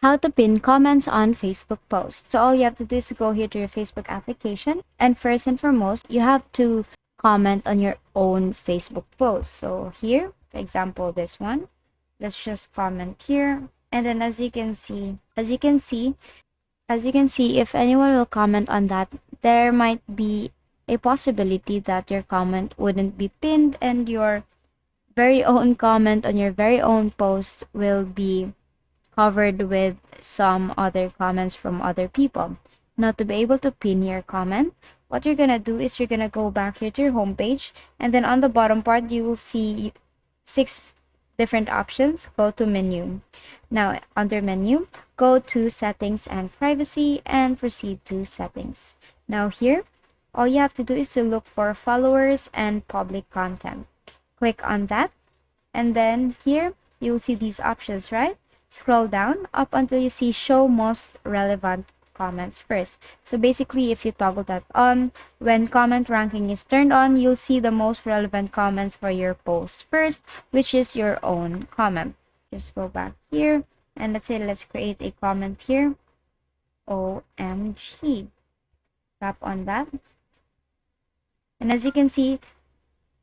How to pin comments on Facebook posts. So all you have to do is to go here to your Facebook application, and first and foremost, you have to comment on your own Facebook post. So here, for example, this one, let's just comment here. And then as you can see, if anyone will comment on that, there might be a possibility that your comment wouldn't be pinned and your very own comment on your very own post will be covered with some other comments from other people. Now, to be able to pin your comment, what you're gonna do is you're gonna go back here to your homepage, and then on the bottom part, you will see 6 different options. Go to menu. Now, under menu, go to settings and privacy and proceed to settings. Now here, all you have to do is to look for followers and public content. Click on that, and then here you'll see these options, right? Scroll down up until you see show most relevant comments first. So basically, if you toggle that on, when comment ranking is turned on, you'll see the most relevant comments for your post first, which is your own comment. Just go back here, and let's create a comment here. OMG. Tap on that. And as you can see,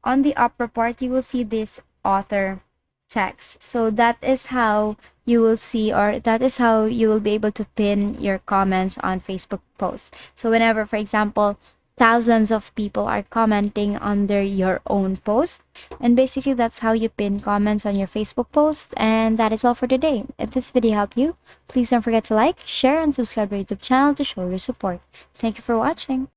on the upper part, you will see this author text. So that is how you will see, or that is how you will be able to pin your comments on Facebook posts. So whenever, for example, thousands of people are commenting under your own post, and basically that's how you pin comments on your Facebook post. And that is all for today. If this video helped you, please don't forget to like, share, and subscribe to our YouTube channel to show your support. Thank you for watching.